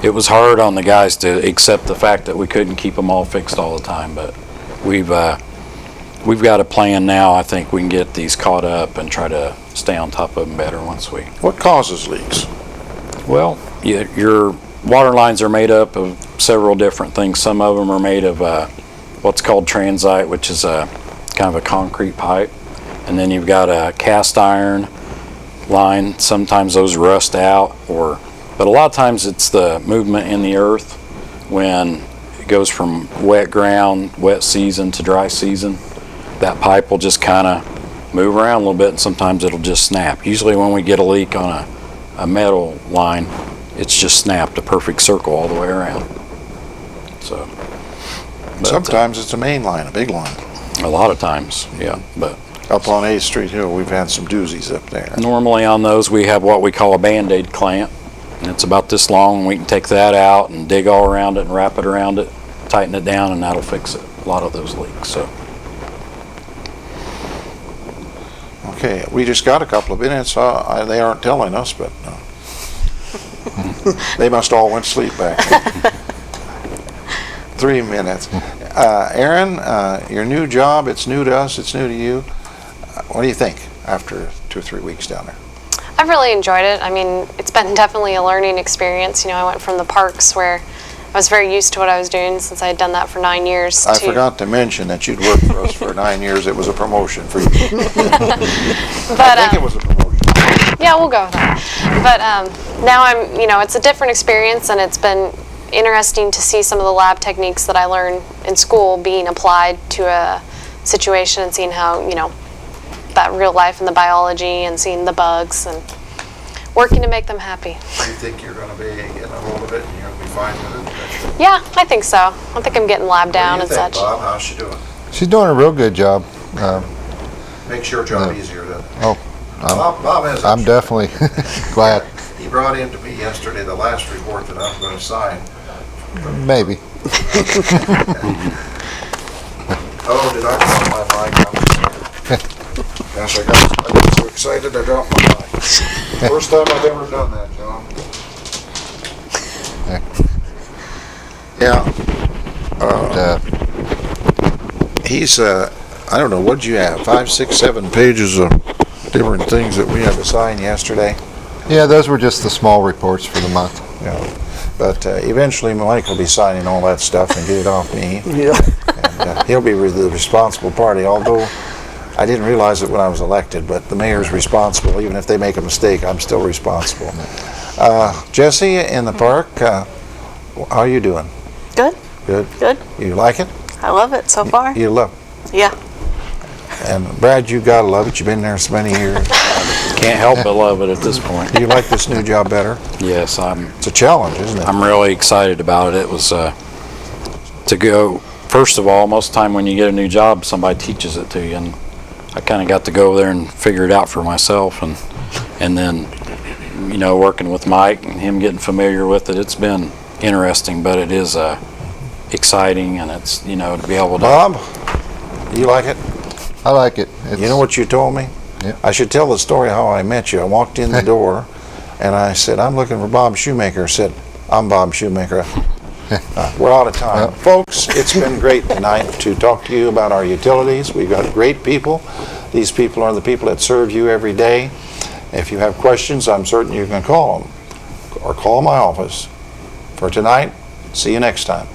it was hard on the guys to accept the fact that we couldn't keep them all fixed all the time. But we've got a plan now. I think we can get these caught up and try to stay on top of them better once we... what causes leaks? Well, your water lines are made up of several different things. Some of them are made of what's called transite, which is a kind of a concrete pipe. And then you've got a cast iron line. Sometimes those rust out, but a lot of times it's the movement in the earth when it goes from wet ground, wet season to dry season. That pipe will just kind of move around a little bit, and sometimes it'll just snap. Usually when we get a leak on a metal line, it's just snapped a perfect circle all the way around. So Sometimes it's a main line, a big line. a lot of times, yeah. But Up on 8th Street Hill, we've had some doozies up there. normally on those we have what we call a Band-Aid clamp, and it's about this long, and we can take that out and dig all around it and wrap it around it, tighten it down, and that'll fix it. A lot of those leaks. So Okay, we just got a couple of minutes. They aren't telling us, but they must all went to sleep back there. 3 minutes. Aaron, your new job, it's new to us, it's new to you. What do you think after 2 or 3 weeks down there? I've really enjoyed it. I mean, it's been definitely a learning experience. I went from the parks where I was very used to what I was doing since I had done that for 9 years. I forgot to mention that you'd worked for us for 9 years. It was a promotion for you. But, I think it was a promotion. yeah, we'll go with that. But now it's a different experience, and it's been interesting to see some of the lab techniques that I learned in school being applied to a situation and seeing how, that real life and the biology and seeing the bugs and working to make them happy. Do you think you're going to be getting a hold of it and you're going to be fine with it? Yeah, I think so. I think I'm getting lab down What and do you think, such. Bob? How's she doing? She's doing a real good job. Makes your job easier, doesn't it? Oh, Bob has I'm definitely glad. He brought in to me yesterday the last report that I'm going to sign. Maybe. Oh, did I drop my mic? I'm sorry. Gosh, I got so excited I dropped my mic. First time I've ever done that, John. Yeah. He's, I don't know, what'd you have? 5, 6, 7 pages of different things that we had to sign yesterday. Yeah, those were just the small reports for the month. Yeah. But eventually Mike will be signing all that stuff and get it off me. Yeah. And he'll be the responsible party, although I didn't realize it when I was elected, but the mayor's responsible. Even if they make a mistake, I'm still responsible. Jesse in the park, how are you doing? Good, Good? good. You like it? I love it so far. You love Yeah. it. And Brad, you gotta love it. You've been there so many years. can't help but love it at this point. Do you like this new job better? Yes, It's a challenge, isn't it? I'm really excited about it. It was to go, first of all, most of the time when you get a new job, somebody teaches it to you, and I kind of got to go over there and figure it out for myself, and then, working with Mike and him getting familiar with it, it's been interesting, but it is exciting, and it's, to be able to... Bob, you like it? I like it. You know what you told me? Yeah. I should tell the story how I met you. I walked in the door and I said, I'm looking for Bob Shoemaker. Said, I'm Bob Shoemaker. We're out of time. Well. Folks, it's been great tonight to talk to you about our utilities. We've got great people. These people are the people that serve you every day. If you have questions, I'm certain you can call them or call my office. For tonight, see you next time.